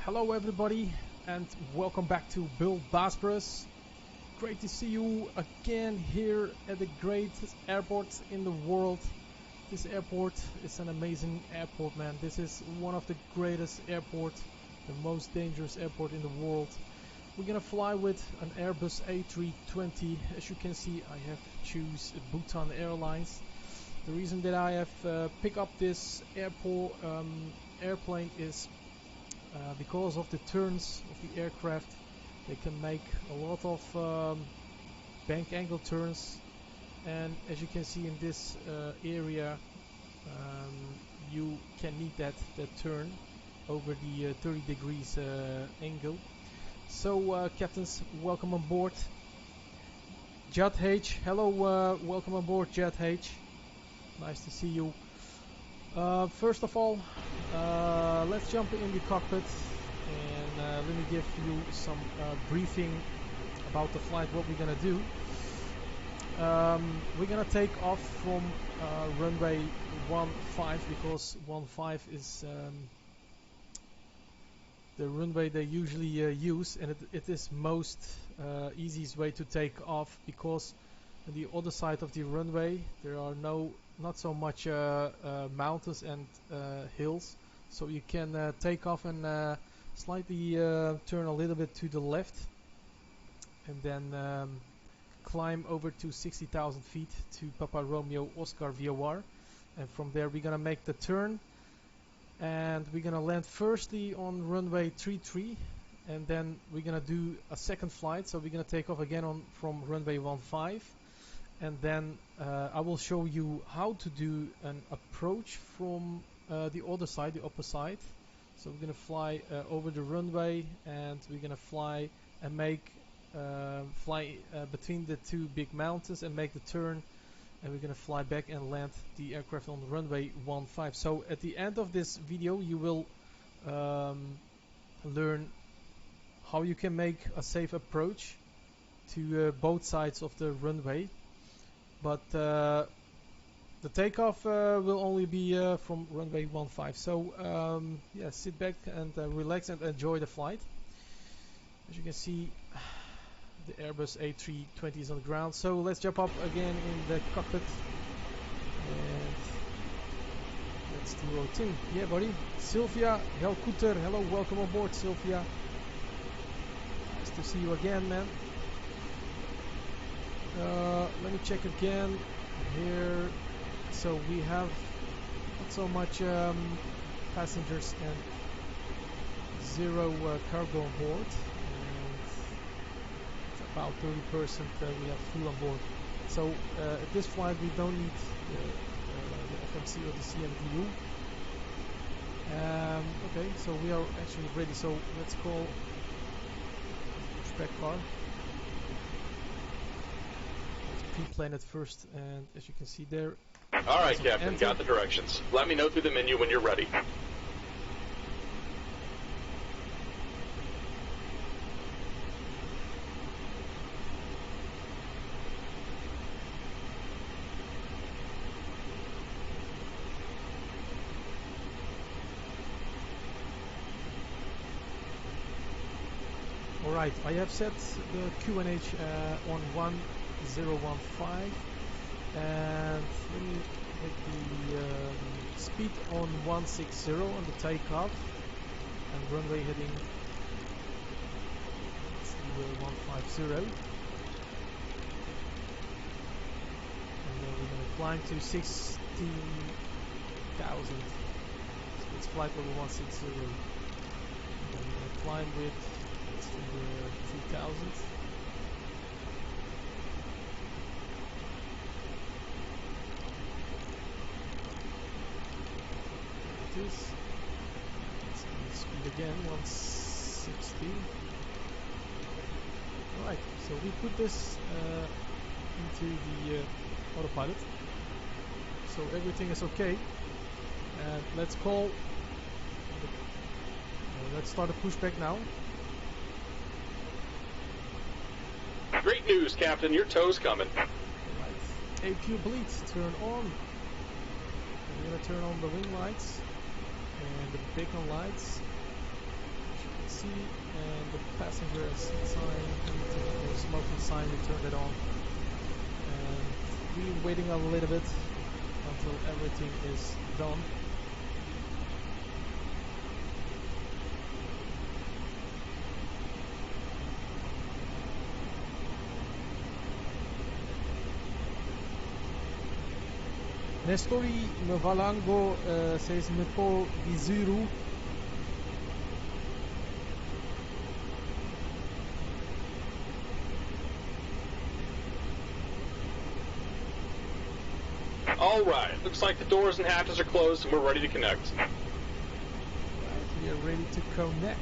Hello everybody and welcome back to Build Bosporus. Great to see you again here at the greatest airport in the world. This airport is an amazing airport, man. This is one of the greatest airports, the most dangerous airport in the world. We're gonna fly with an Airbus A320. As you can see, I have choose Bhutan Airlines. The reason that I have picked up this airplane is because of the turns of the aircraft. They can make a lot of bank angle turns, and as you can see in this area, you can need that turn over the 30 degrees angle. So captains, welcome on board. Judd H, hello, welcome on board, Judd H. Nice to see you. First of all, let's jump in the cockpit and let me give you some briefing about the flight, what we're gonna do. We're gonna take off from runway 15 because 15 is the runway they usually use, and it is most easiest way to take off, because on the other side of the runway there are not so much mountains and hills, so you can take off and slightly turn a little bit to the left and then climb over to 60,000 feet to Papa Romeo Oscar VOR, and from there we're gonna make the turn and we're gonna land firstly on runway 33, and then we're gonna do a second flight, so we're gonna take off again from runway 15, and then I will show you how to do an approach from the other side, the upper side. So we're gonna fly over the runway, and we're gonna fly and make fly between the two big mountains and make the turn, and we're gonna fly back and land the aircraft on runway 15. So at the end of this video you will learn how you can make a safe approach to both sides of the runway, but the takeoff will only be from runway 15. So yeah, sit back and relax and enjoy the flight. As you can see, the Airbus A320 is on the ground. So let's jump up again in the cockpit and let's do our thing. Yeah, buddy. Sylvia Helkuter, hello, welcome on board, Sylvia. Nice to see you again, man. Let me check again here. So we have not so much passengers and zero cargo on board, and about 30% we have full on board. So at this flight we don't need the FMC or the CMDU. Okay, so we are actually ready. So let's call Pushback car. Pre-plan it first, and as you can see there. All right, Captain, got the directions. Let me know through the menu when you're ready. All right, I have set the QNH on 1015, and let me make the speed on 160 on the takeoff, and runway heading, let's do 150, and then we're going to climb to 16,000. So it's flight level 160, and then we're going to climb with, let's do 3,000. Let's speed again, 160. Alright, so we put this into the autopilot, so everything is okay, and let's call let's start a pushback now. Great news, Captain, your tow's coming. Alright, AQ bleed, turn on. We're gonna turn on the wing lights and the beacon lights. As you can see, and the passenger sign, the smoking sign, we turned it on. And we're waiting a little bit until everything is done. Nestori Mvalango says Nepal Vizuru. Alright, looks like the doors and hatches are closed and we're ready to connect. Right, we are ready to connect.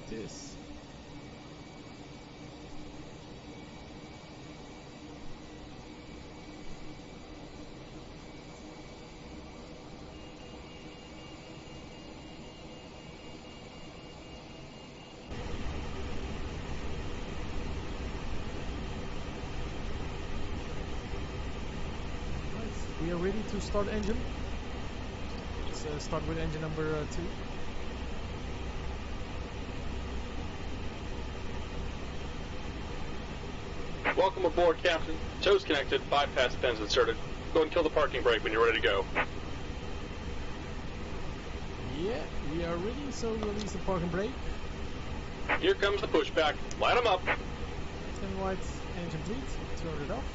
This. We are ready to start engine. Let's start with engine number 2. Welcome aboard, Captain. Toes connected, bypass pins inserted. Go and kill the parking brake when you're ready to go. Yeah, we are ready, so release the parking brake. Here comes the pushback. Light them up. Left and right engine bleed. Turn it off.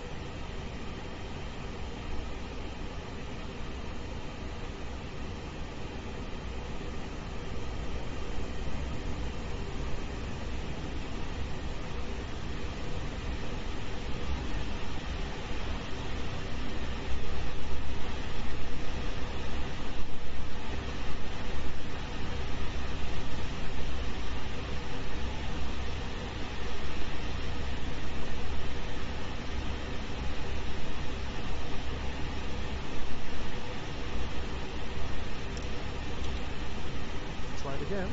Again.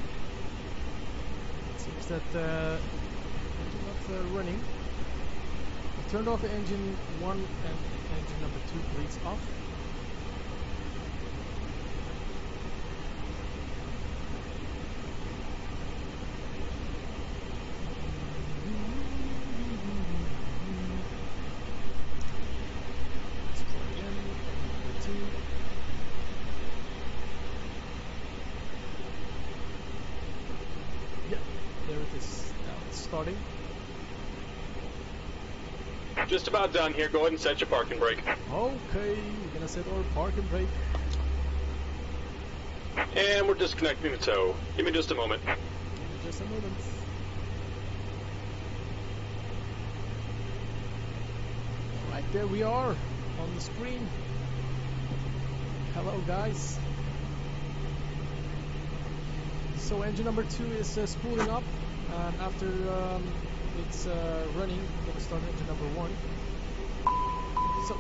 It seems that engine not running. I turned off the engine 1 and engine number 2 bleeds off. Let's try again. Number 2. There it is. Now it's starting. Just about done here. Go ahead and set your parking brake. Okay, we're gonna set our parking brake. And we're disconnecting the tow. Give me just a moment. Give me just a moment. Right, there we are on the screen. Hello, guys. So engine number 2 is spooling up, and after it's running, we're going to start engine number 1. So,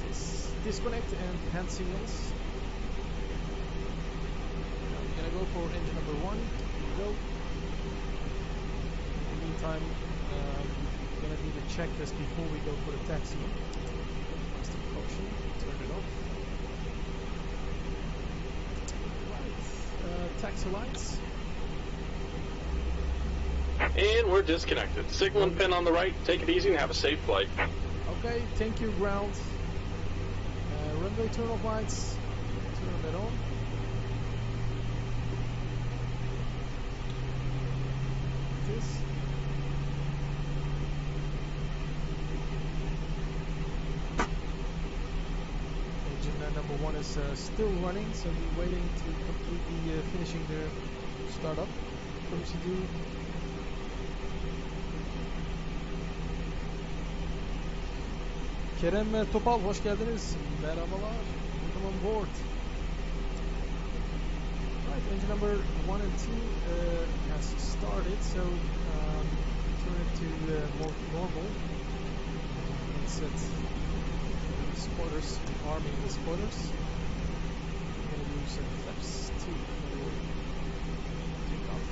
let's disconnect and hand signals. Now we're going to go for engine number 1. Here we go. In the meantime, we're going to do the checklist before we go for the taxi. Just a caution, turn it off. Right, taxi lights. And we're disconnected. Signal and pin on the right. Take it easy and have a safe flight. Okay, thank you, ground. Runway turn-off lights. Turn that on. Like this. Engine number 1 is still running, so we're waiting to completely finishing the startup procedure. Kerem Topal, hoş geldiniz. Merhabalar. Welcome on board. Right, engine number 1 and 2 has started, so turn it to more normal. Let's set the spoilers, arming the spoilers. I'm going to use flaps 2 for takeoff.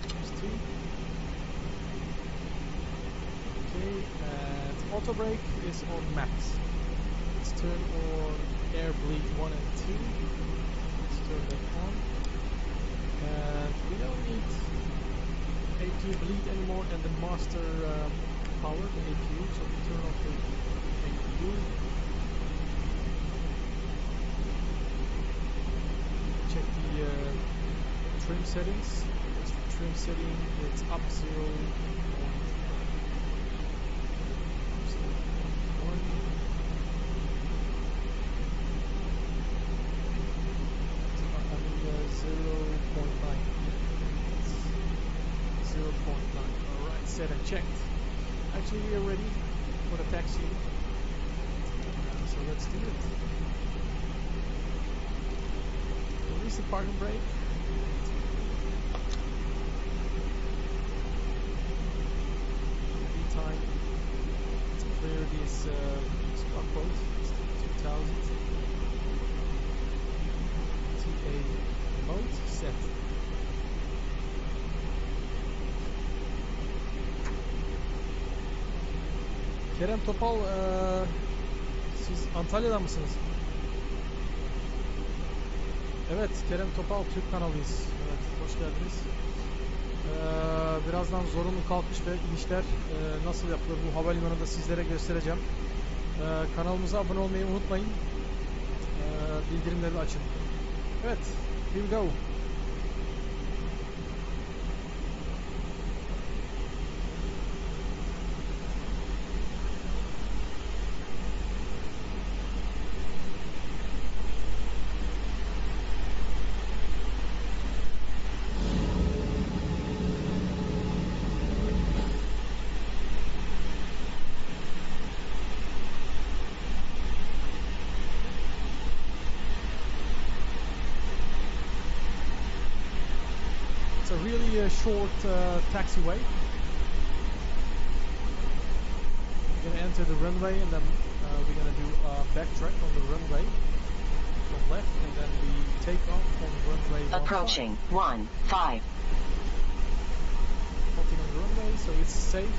Flaps 2. Okay, and auto brake is on max. Let's turn on air bleed 1 and 2. Let's turn that on. And we don't need APU bleed anymore and the master power, the APU, so we turn off the APU. Check the trim settings. There's the trim setting, it's up 0.1. Set and checked. Actually, we are ready for the taxi. So let's do it. Release the parking brake. Meantime, to clear this squad boat. It's 2000 TA mode set. Kerem Topal, siz Antalya'dan mısınız? Evet, Kerem Topal, Türk kanalıyız. Evet, hoş geldiniz. Birazdan zorunlu kalkış ve inişler nasıl yapılır bu havalimanında sizlere göstereceğim. Kanalımıza abone olmayı unutmayın. Bildirimleri açın. Evet, here we go. It's a really short taxiway. We're going to enter the runway and then we're going to do a backtrack on the runway from left and then we take off on runway 15. Approaching 15. Hopping on the runway so it's safe.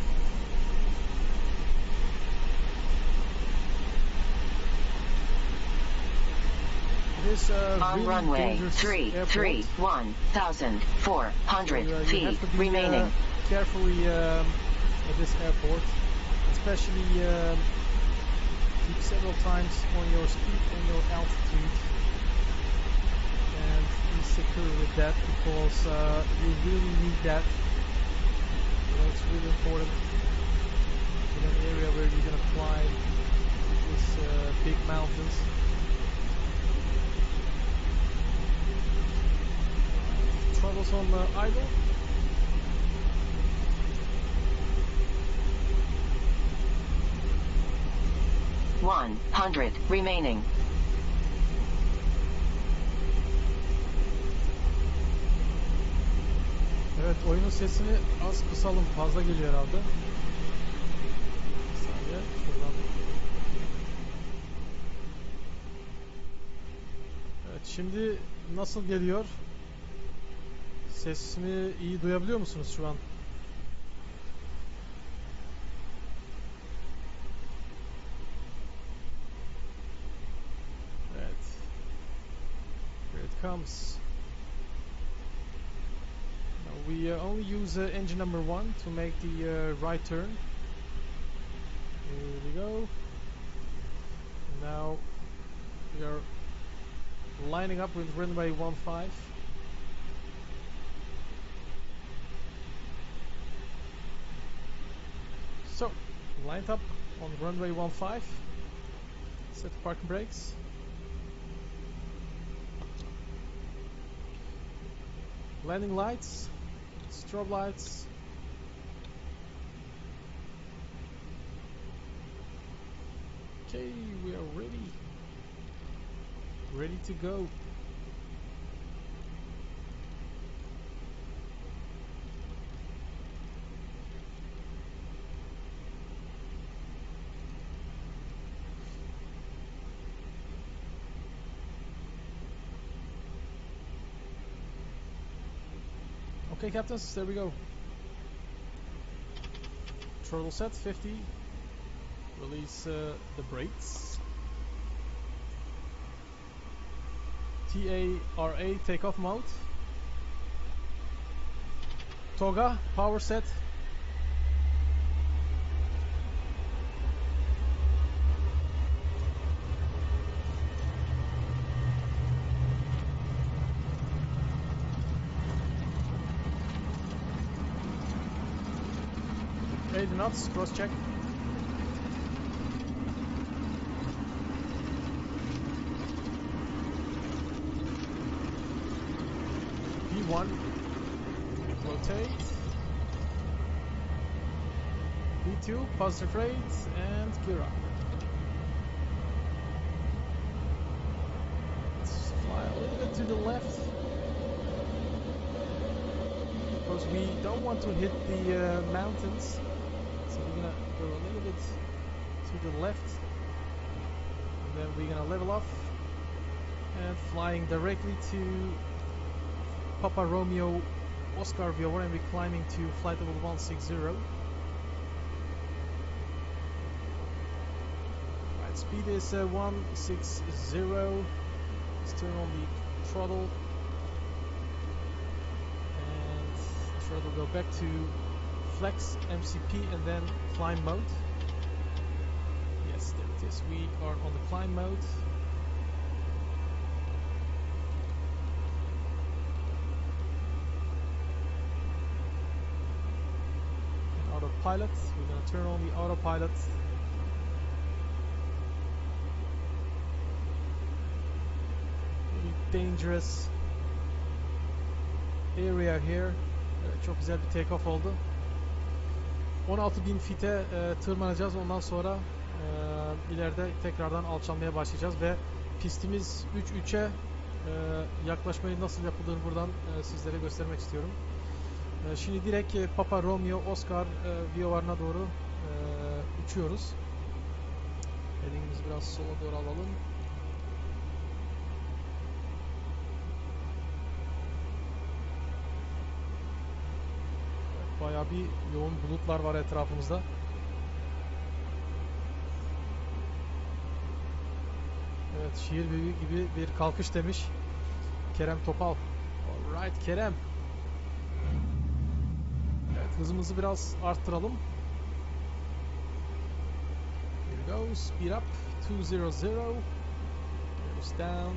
It is on really runway dangerous 33, 1,400 feet you have to be, remaining. Carefully at this airport, especially keep several times on your speed and your altitude, and be secure with that because you really need that. You know, it's really important in an area where you're gonna fly these big mountains. Throttles on idle. $100 remaining. Evet, oyunun sesini az kısalım, fazla geliyor herhalde. Bir saniye, şuradan. Evet, şimdi nasıl geliyor? Sesimi iyi duyabiliyor musunuz şu an? Evet. Here it comes. Now we only use engine number 1 to make the right turn. Here we go. Now we are lining up with runway 15. So, lined up on runway 15. Set the parking brakes. Landing lights, strobe lights. Okay, we are ready. Ready to go. Okay, captains, there we go. Throttle set, 50. Release the brakes. TARA takeoff mode. Toga power set. The knots, cross check. V1, rotate. V2, positive rate, and gear up. Let's fly a little bit to the left, because we don't want to hit the mountains. So we're gonna go a little bit to the left, and then we're gonna level off and flying directly to Papa Romeo Oscar VOR, and we're climbing to flight level 160. Right, speed is 160. Let's turn on the throttle and throttle go back to flex MCP and then climb mode. Yes, there it is. We are on the climb mode. And autopilot. We're going to turn on the autopilot. Really dangerous area here. Çok güzel bir takeoff oldu. 16.000 feet'e tırmanacağız. Ondan sonra ileride tekrardan alçalmaya başlayacağız ve pistimiz 3-3'e yaklaşmayı nasıl yapıldığını buradan sizlere göstermek istiyorum. Şimdi direkt Papa Romeo Oscar VOR'una doğru uçuyoruz. Heading'imizi biraz sola doğru alalım. Bayağı bir yoğun bulutlar var etrafımızda. Evet, şiir büyüğü gibi bir kalkış demiş Kerem Topal. Alright Kerem. Evet, hızımızı biraz arttıralım. Here we go. Speed up. 200. Goes down.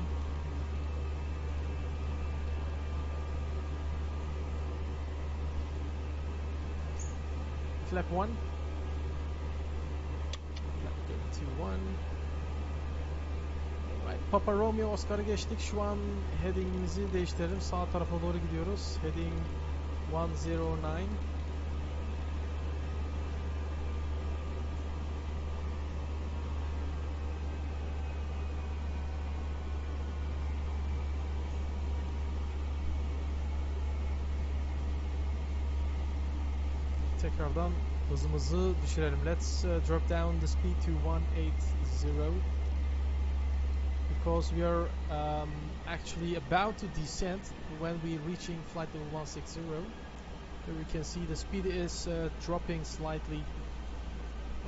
Flap 1. Flap 2-1. Right, Papa Romeo Oscar'ı geçtik. Şu an heading'imizi değiştirelim. Sağ tarafa doğru gidiyoruz. Heading 109. Tekrardan hızımızı düşürelim. Let's drop down the speed to 180 because we are actually about to descend when we reaching flight level 160. Here we can see the speed is dropping slightly,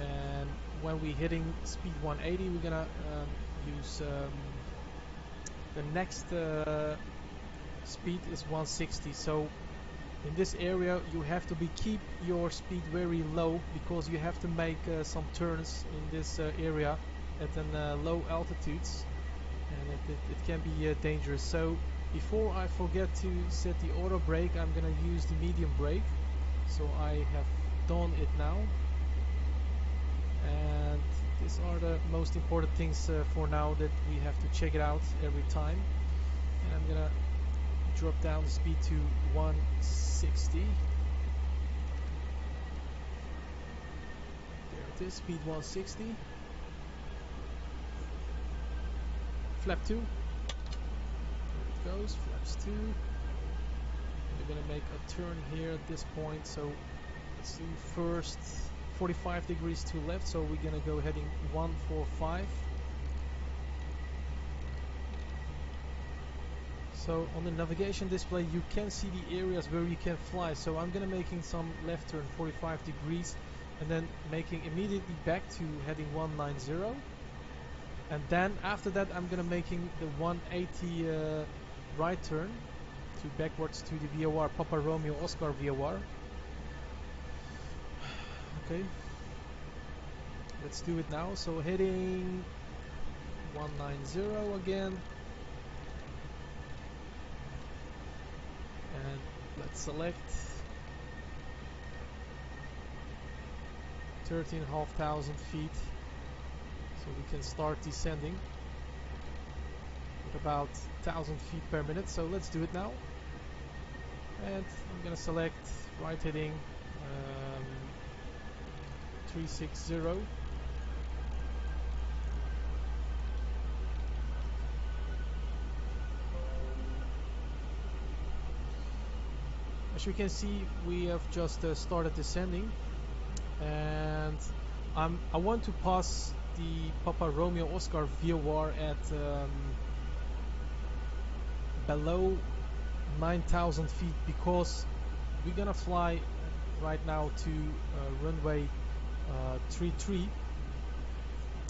and when we hitting speed 180 we're gonna use the next speed is 160. So in this area you have to keep your speed very low because you have to make some turns in this area at low altitudes, and it can be dangerous. So before I forget to set the auto brake, I'm gonna use the medium brake. So I have done it now, and these are the most important things for now that we have to check it out every time. And I'm gonna drop down the speed to 160. There it is, speed 160. Flap 2. There it goes, flaps 2. We're gonna make a turn here at this point, so let's do first 45 degrees to left, so we're gonna go heading 145. So on the navigation display you can see the areas where you can fly. So I'm gonna making some left turn 45 degrees and then making immediately back to heading 190. And then after that I'm gonna making the 180 right turn to backwards to the VOR, Papa Romeo Oscar VOR. Okay, let's do it now. So heading 190 again, and let's select 13,500 feet, so we can start descending with about 1,000 feet per minute. So let's do it now, and I'm gonna select right heading 360. As you can see, we have just started descending, and I want to pass the Papa Romeo Oscar VOR at below 9,000 feet, because we're gonna fly right now to runway 33.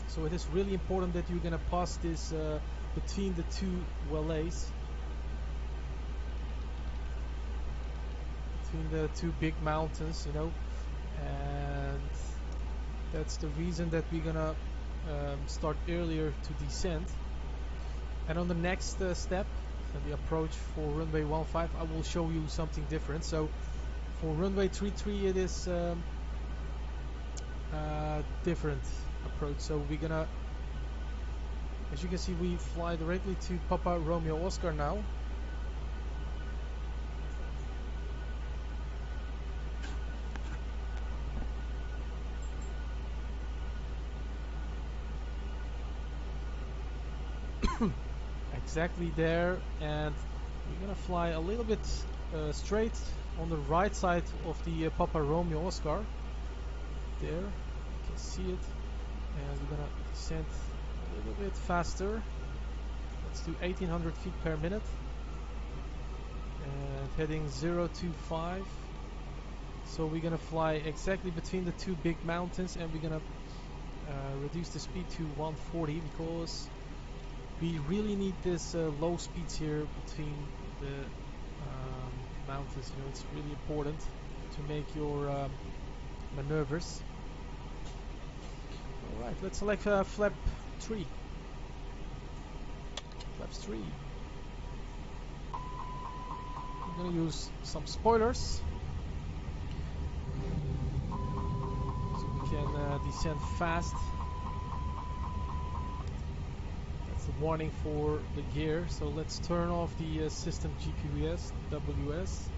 So it is really important that you're gonna pass this between the two valleys, between the two big mountains, you know, and that's the reason that we're gonna start earlier to descend. And on the next step, the approach for runway 15, I will show you something different. So for runway 33 it is different approach. So we're gonna, as you can see, we fly directly to Papa Romeo Oscar now. Exactly there, and we're gonna fly a little bit straight on the right side of the Papa Romeo Oscar. There, you can see it, and we're gonna descend a little bit faster. Let's do 1,800 feet per minute, and heading 025. So we're gonna fly exactly between the two big mountains, and we're gonna reduce the speed to 140, because we really need this low speeds here between the mountains. You know, it's really important to make your maneuvers. All right, let's select flap 3. Flaps 3. I'm gonna use some spoilers so we can descend fast. Warning for the gear, so let's turn off the system GPS WS.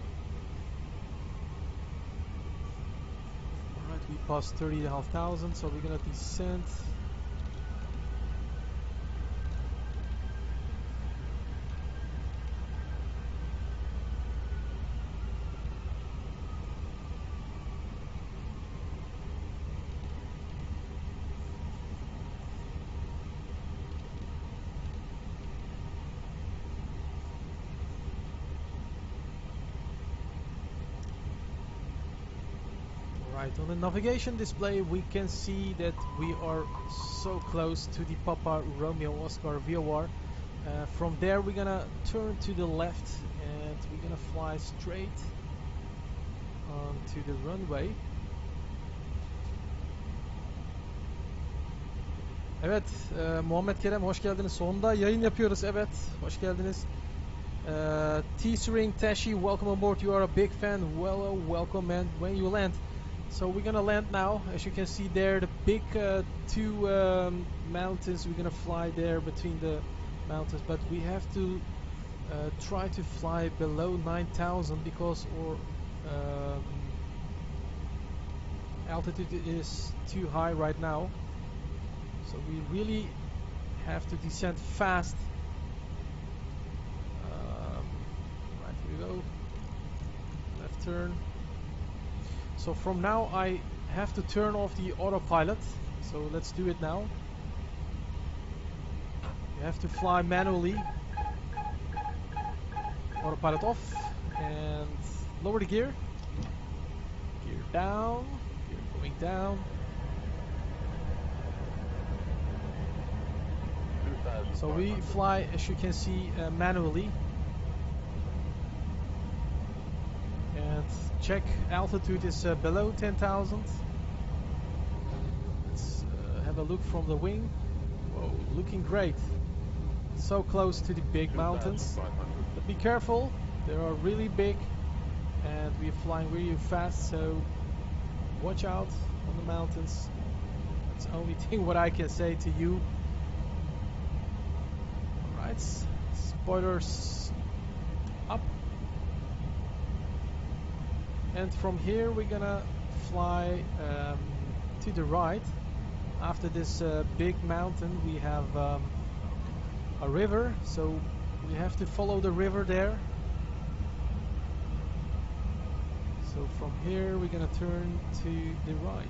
Alright, we passed 30,500, so we're gonna descend. Right, on the navigation display we can see that we are so close to the Papa Romeo Oscar VOR. From there we're gonna turn to the left, and we're gonna fly straight onto the runway. Evet, Muhammed Kerem hoş geldiniz. Sonunda yayın yapıyoruz. Evet, hoş geldiniz. T-String Tashi, welcome aboard. You are a big fan. Well, welcome, man. When you land. So we're gonna land now. As you can see there, the big two mountains. We're gonna fly there between the mountains, but we have to try to fly below 9,000 because our altitude is too high right now. So we really have to descend fast. Right, here we go. Left turn. So from now I have to turn off the autopilot. So let's do it now. You have to fly manually. Autopilot off, and lower the gear. Gear down. Gear going down. So we fly, as you can see, manually. And check altitude is below 10,000. Let's have a look from the wing. Whoa, looking great. So close to the big mountains. But be careful, they are really big and we're flying really fast, so watch out on the mountains. That's the only thing what I can say to you. Alright, spoilers up. And from here we're gonna fly to the right. After this big mountain we have a river, so we have to follow the river there. So from here we're gonna turn to the right.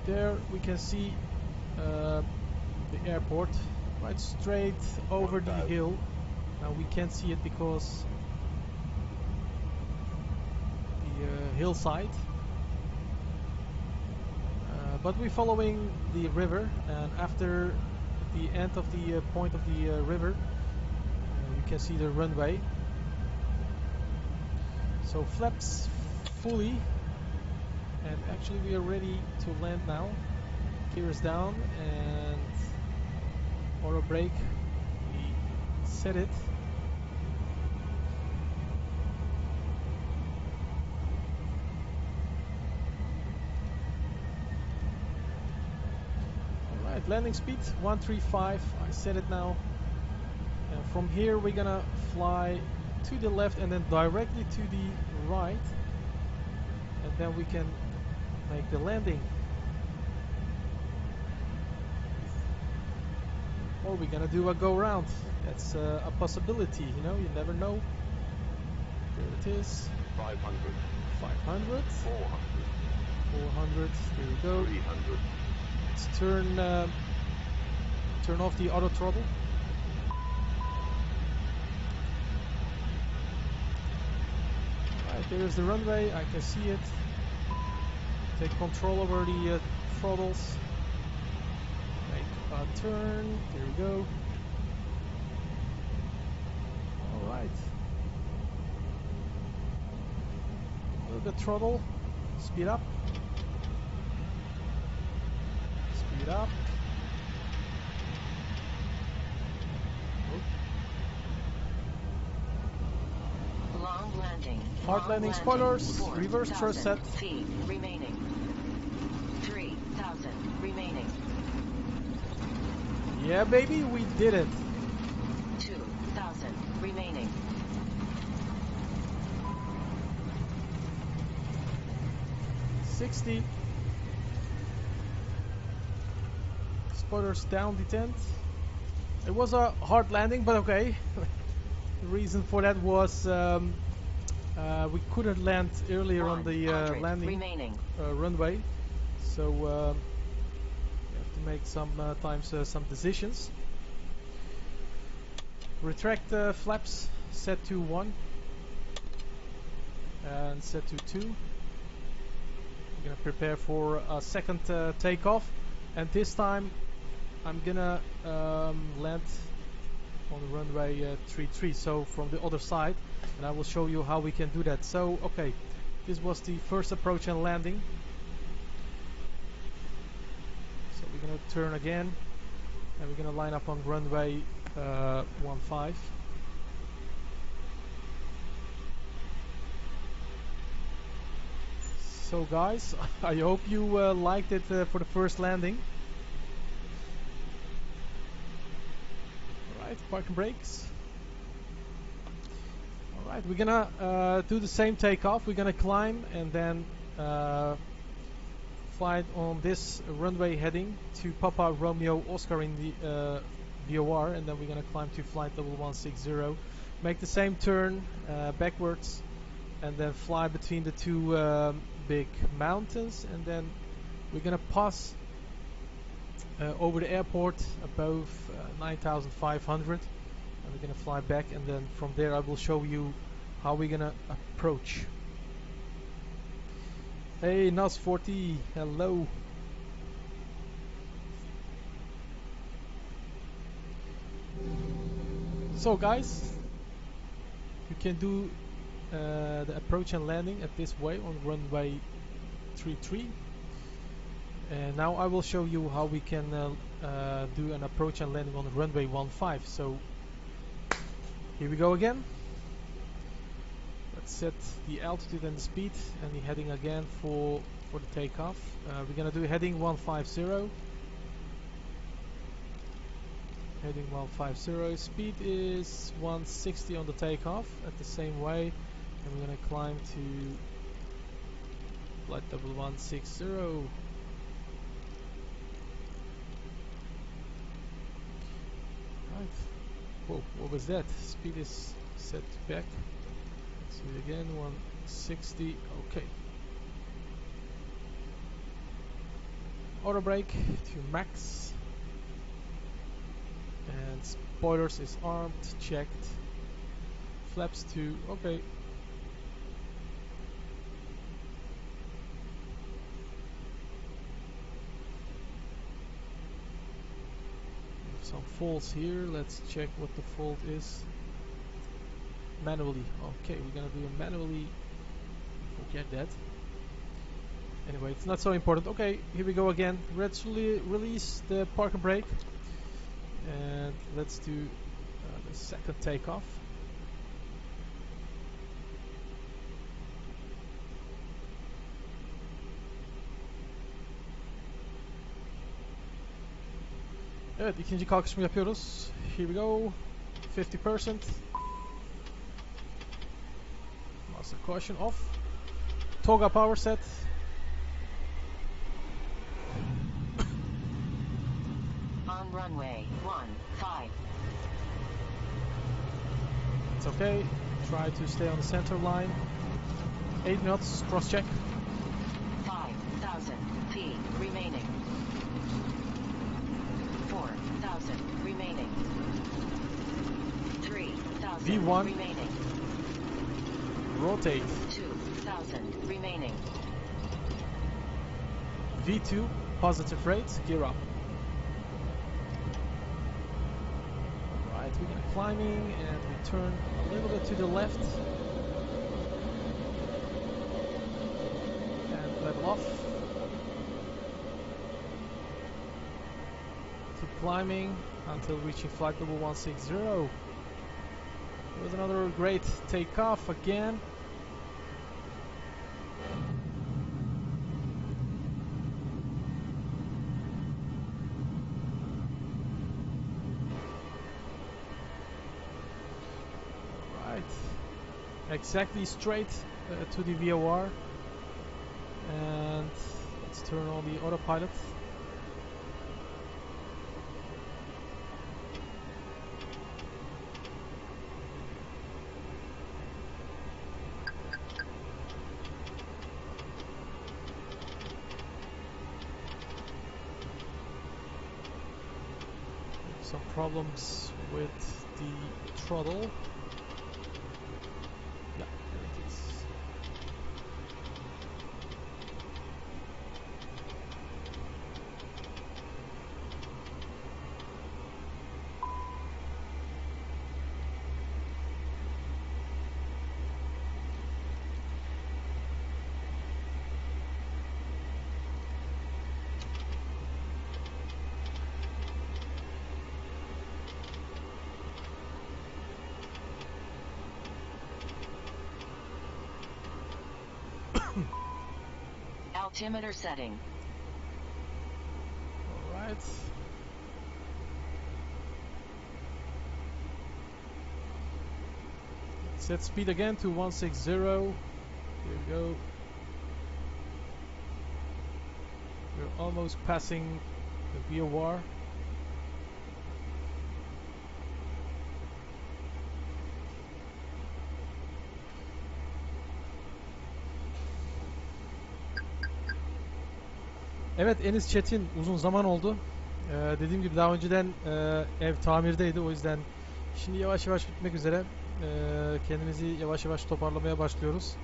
There we can see the airport right straight over the hill. Now we can't see it because the hillside, but we're following the river, and after the end of the point of the river you can see the runway. So flaps fully, and actually we are ready to land now. Gear is down and auto brake, we set it. Alright, landing speed 135, I set it now. And from here we're gonna fly to the left and then directly to the right, and then we can make the landing. Or we're gonna do a go round. That's a possibility, you know, you never know. There it is. 500. 500. 400. 400. There we go. 300. Let's turn off the auto throttle. Right, there's the runway. I can see it. Take control over the throttles. Make a turn. There we go. All right. A little bit throttle. Speed up. Speed up. Long landing. Hard landing spoilers. 4,000 Reverse thrust set. feet remaining. 3,000 remaining. Yeah, baby, we did it. 2,000 remaining. 60. Spoilers down the tent. It was a hard landing, but okay. The reason for that was we couldn't land earlier on the landing runway, so we have to make sometimes some decisions. Retract the flaps, set to 1 and set to 2. We're gonna prepare for a second takeoff, and this time I'm gonna land on the runway 33, so from the other side, and I will show you how we can do that. So okay, this was the first approach and landing. So we're gonna turn again and we're gonna line up on runway 15. So guys, I hope you liked it for the first landing. Parking brakes. Alright, we're gonna do the same takeoff. We're gonna climb and then fly it on this runway heading to Papa Romeo Oscar in the VOR, and then we're gonna climb to flight level 160, make the same turn backwards, and then fly between the two big mountains, and then we're gonna pass over the airport above 9,500, And we're gonna fly back, and then from there I will show you how we're gonna approach. Hey Nas40, hello. So guys, you can do the approach and landing at this way on runway 33. And now I will show you how we can do an approach and landing on runway 15. So here we go again. Let's set the altitude and the speed and the heading again for the takeoff. We're gonna do heading 150. Heading 150. Speed is 160 on the takeoff at the same way, and we're gonna climb to flight level 160. Right. Whoa, what was that? Speed is set back. Let's do it again. 160. Okay. Auto brake to max. And spoilers is armed, checked. Flaps to okay. Some faults here. Let's check what the fault is. Manually. Okay, we're gonna do it manually. Forget that. Anyway, it's not so important. Okay, here we go again. Let's release the park and brake. And let's do the second takeoff. Evet, ikinci kalkışımı yapıyoruz. Here we go. 50%. Master caution off. Toga power set. On runway 15. It's okay. Try to stay on the center line. 8 knots, cross check. 5,000 feet remaining. 4,000 remaining. 3,000 V1. remaining. Rotate. 2,000 remaining. V2, positive rate, gear up. Alright, we're gonna climbing and we turn a little bit to the left. And level off. Keep climbing until reaching flight level 160. Here's another great takeoff again. Exactly straight to the VOR, and let's turn on the autopilot. Some problems with the throttle. Altimeter setting. All right. Set speed again to 160. Here we go. We're almost passing the VOR. Evet, Enis Çetin, uzun zaman oldu. Dediğim gibi daha önceden ev tamirdeydi, o yüzden Şimdi yavaş yavaş bitmek üzere. Kendimizi yavaş yavaş toparlamaya başlıyoruz.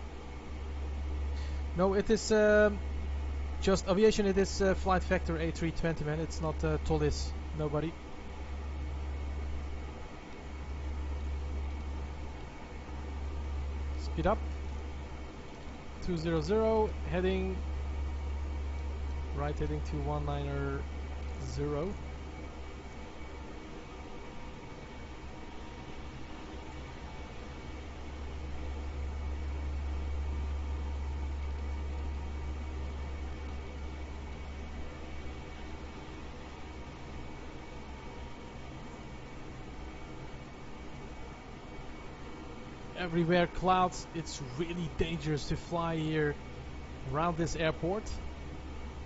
No, it is just aviation. It is flight factor A320, man. It's not TOLIS. Nobody. Speed up. 200, heading right, heading to 190. Everywhere clouds. It's really dangerous to fly here around this airport.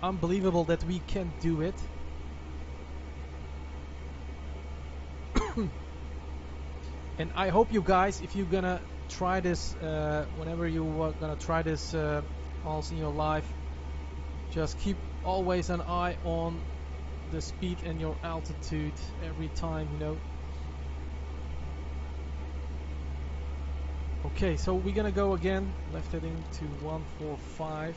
Unbelievable that we can do it. And I hope you guys, if you're gonna try this, whenever you are gonna try this also in your life, just keep always an eye on the speed and your altitude every time, you know. Okay, so we're gonna go again, left heading to 145.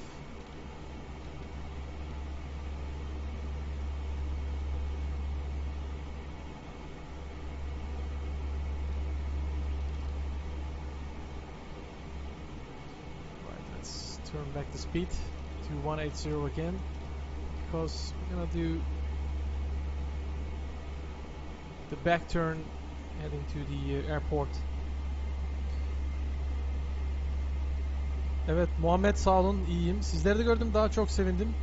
Right, let's turn back the speed to 180 again, because we're gonna do the back turn heading to the airport. Evet, Muhammed sağ olun, iyiyim. Sizleri de gördüm, daha çok sevindim.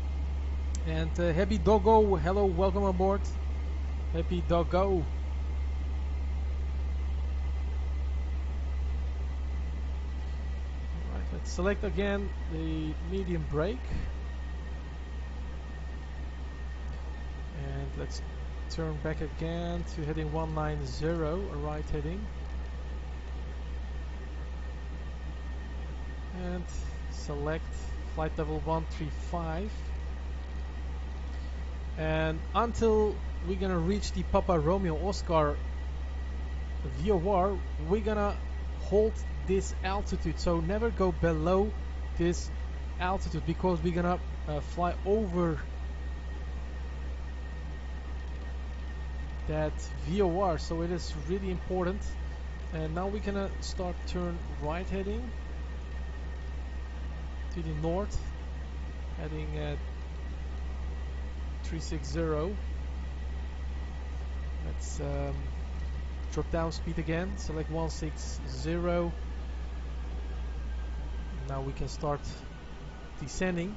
And Happy Doggo, hello, welcome aboard. Happy Doggo. Right, let's select again the medium brake. And let's turn back again to heading 190, a right heading. And select flight level 135, and until we're gonna reach the Papa Romeo Oscar VOR, we're gonna hold this altitude, so never go below this altitude, because we're gonna fly over that VOR, so it is really important. And now we're gonna start turn right heading to the north, heading at 360. Let's drop down speed again, select 160. Now we can start descending.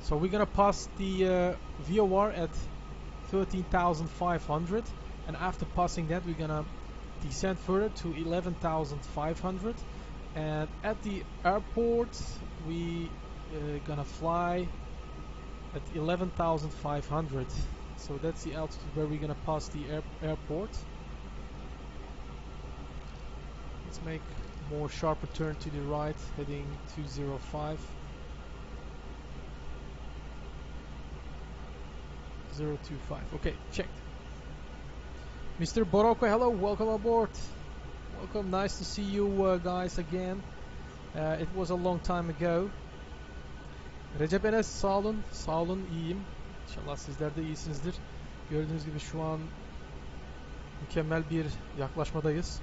So we're gonna pass the VOR at 13,500, and after passing that we're gonna descend further to 11,500, and at the airport we gonna fly at 11,500. So that's the altitude where we're gonna pass the airport. Let's make more sharper turn to the right, heading 205. 025. Okay, checked. Mr. Boroko, hello, welcome aboard. Welcome, nice to see you guys again. It was a long time ago. Recep Enes, sağ olun. Sağ olun, iyiyim. İnşallah sizler de iyisinizdir. Gördüğünüz gibi şu an mükemmel bir yaklaşmadayız.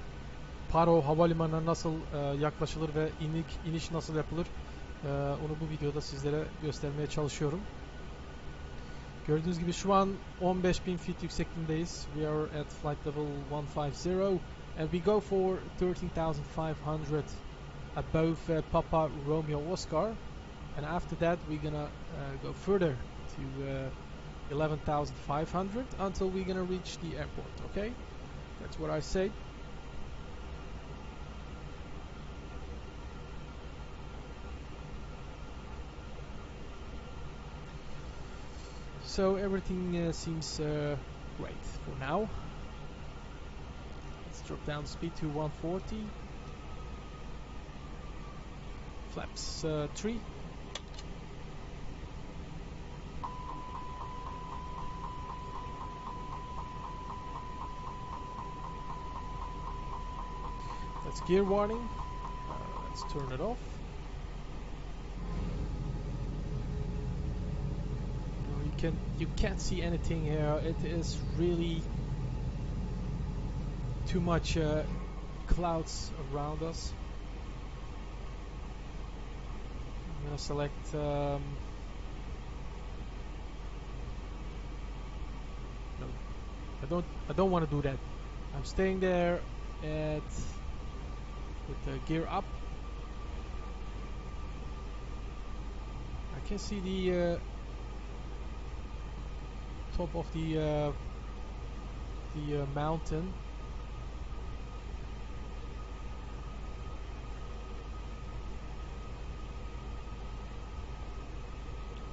Paro Havalimanı'na nasıl yaklaşılır ve iniş nasıl yapılır, onu bu videoda sizlere göstermeye çalışıyorum. Gördüğünüz gibi şu an 15.000 feet yüksekliğindeyiz. We are at flight level 150 and we go for 13,500 above Papa Romeo Oscar, and after that we're gonna go further to 11,500 until we're gonna reach the airport. Okay, that's what I say. So everything seems great for now. Let's drop down speed to 140. Flaps 3. gear warning. Let's turn it off. You can't see anything here. It is really too much clouds around us. I'm gonna select no, I don't want to do that. I'm staying there with the gear up. I can see the top of the mountain.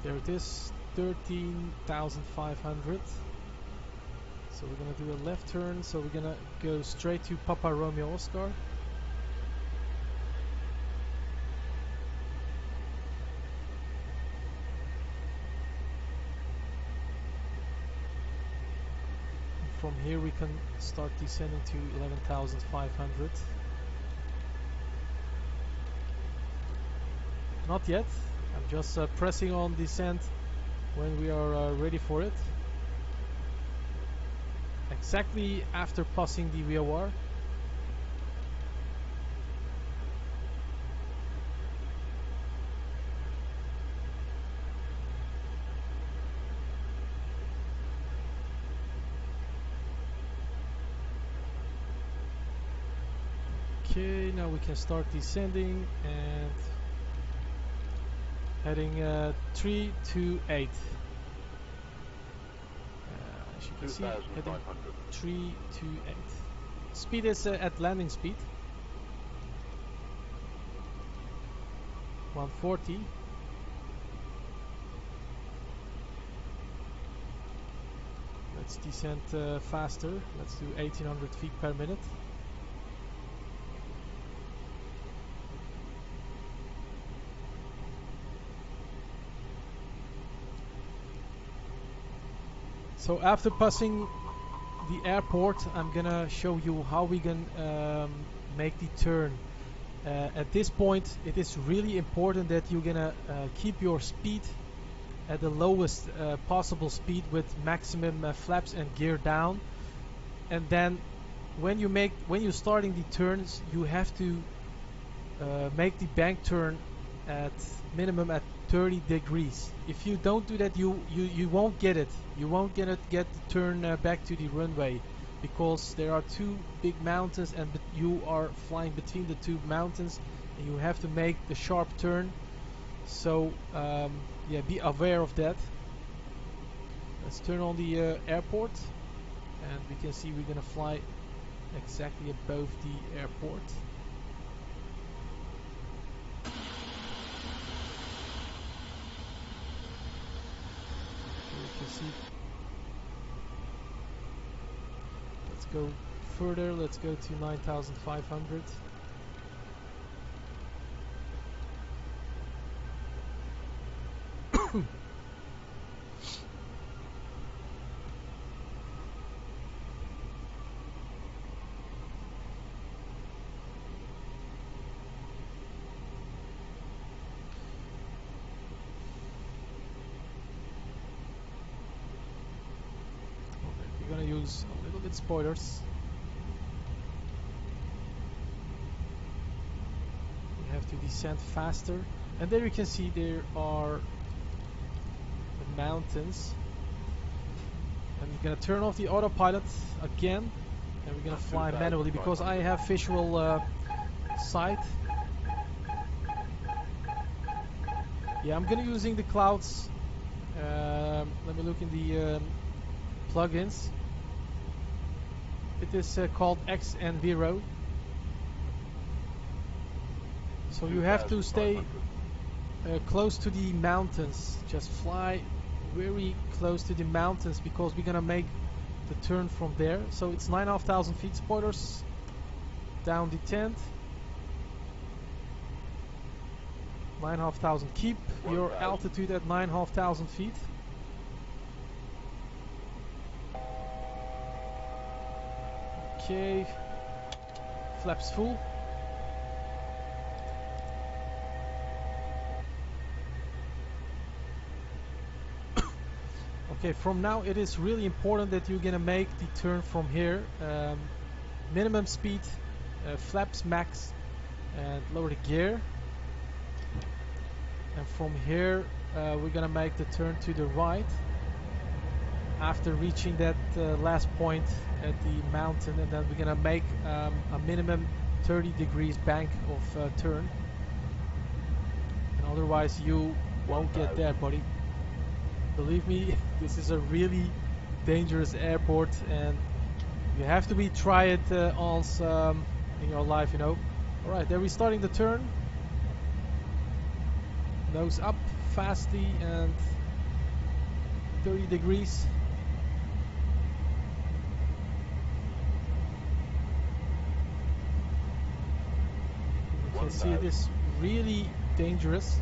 There it is, 13,500. So we're gonna do a left turn. So we're gonna go straight to Papa Romeo Oscar. From here we can start descending to 11,500. Not yet. I'm just pressing on descent when we are ready for it. Exactly after passing the VOR. Okay, now we can start descending and heading 328. As you can see, heading 328. Speed is at landing speed 140. Let's descend faster. Let's do 1800 feet per minute. So after passing the airport, I'm gonna show you how we can make the turn. At this point, it is really important that you're gonna keep your speed at the lowest possible speed with maximum flaps and gear down. And then when you're starting the turns, you have to make the bank turn at minimum at 30 degrees. If you don't do that, you won't get it. You won't get the turn back to the runway, because there are two big mountains and you are flying between the two mountains and you have to make the sharp turn. So yeah, be aware of that. Let's turn on the airport and we can see we're gonna fly exactly above the airport. See. Let's go further. Let's go to 9,500. We're gonna use a little bit spoilers. We have to descend faster, and there you can see there are the mountains. And we're gonna turn off the autopilot again, and we're gonna fly manually because I have visual sight. Yeah, I'm gonna using the clouds. Let me look in the plugins. It is called X and Vero. So you have to stay close to the mountains. Just fly very close to the mountains because we're gonna make the turn from there. So it's 9,500 feet. Spoilers down the tent. 9,500. Keep your altitude at 9,500 feet. Okay, flaps full. Okay, from now it is really important that you're gonna make the turn from here. Minimum speed, flaps max, and lower the gear. And from here we're gonna make the turn to the right after reaching that last point at the mountain, and then we're gonna make a minimum 30 degrees bank of turn, and otherwise you won't get there, buddy. Believe me, this is a really dangerous airport, and you have to be try it once in your life, you know. Alright, there we're starting the turn. Nose up fastly and 30 degrees. You can see it is really dangerous.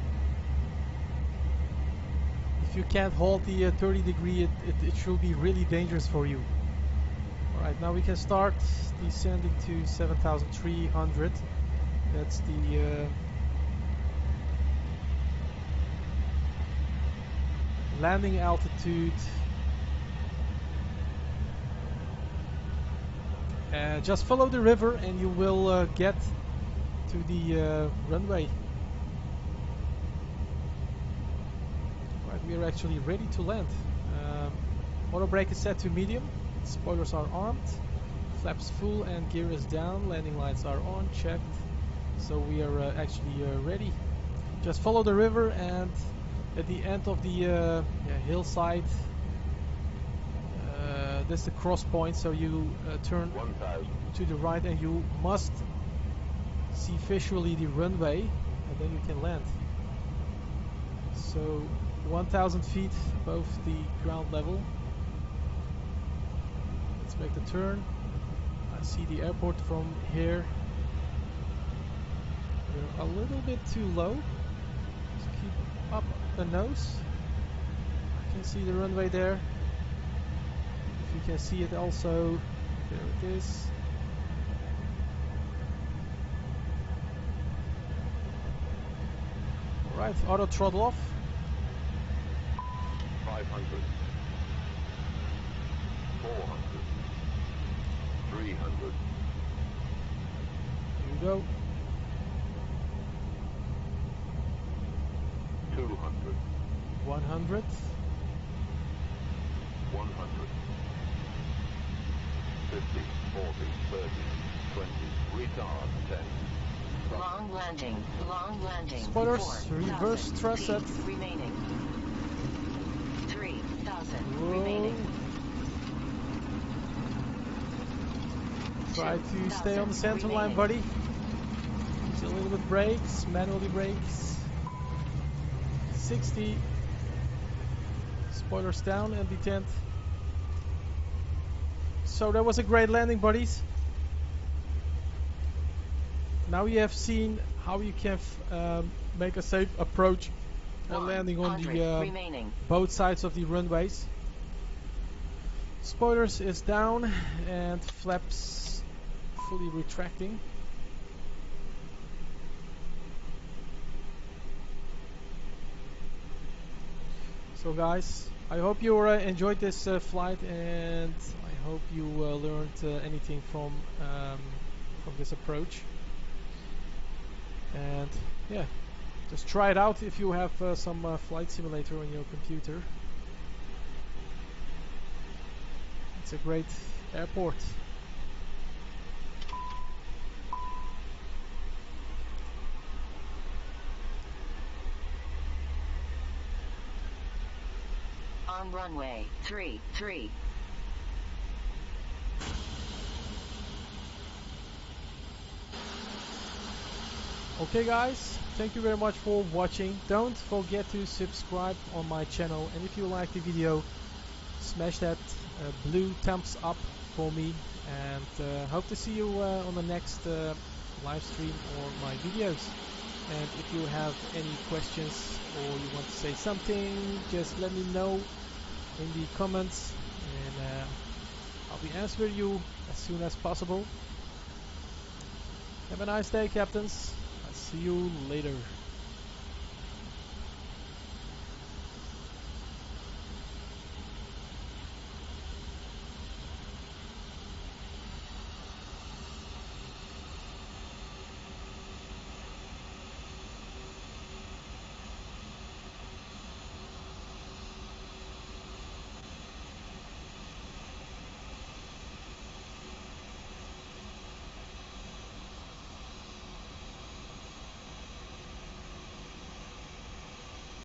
If you can't hold the 30 degree, it should be really dangerous for you. Alright, now we can start descending to 7,300. That's the landing altitude. Just follow the river and you will get to the runway. Right, we are actually ready to land. Auto brake is set to medium. Spoilers are armed. Flaps full and gear is down. Landing lights are on, checked. So we are actually ready. Just follow the river, and at the end of the hillside, this is the cross point, so you turn to the right and you must see visually the runway, and then you can land. So 1,000 feet above the ground level. Let's make the turn. I see the airport from here. We're a little bit too low. Just keep up the nose. I can see the runway there. If you can see it also, there it is. Alright, auto throttle off. 500, 400, 300. Here we go. 200, 100. 100, 50, 40, 30, 20, retard 10. Long landing. Long landing. Spoilers, 4,000 reverse thrust set. feet remaining. 3,000 Whoa. remaining. Try to stay on the 2,000 center line, remaining. buddy. Use a little bit brakes, manually brakes. 60. Spoilers down and detent. So that was a great landing, buddies. Now you have seen how you can make a safe approach and landing on the remaining. both sides of the runways. Spoilers is down and flaps fully retracting. So guys, I hope you enjoyed this flight, and I hope you learned anything from this approach. And yeah, just try it out if you have some flight simulator on your computer. It's a great airport. On runway 33. Okay guys, thank you very much for watching. Don't forget to subscribe on my channel, and if you like the video, smash that blue thumbs up for me, and hope to see you on the next live stream or my videos. And if you have any questions or you want to say something, just let me know in the comments, and I'll be answering you as soon as possible. Have a nice day, captains. I'll see you later.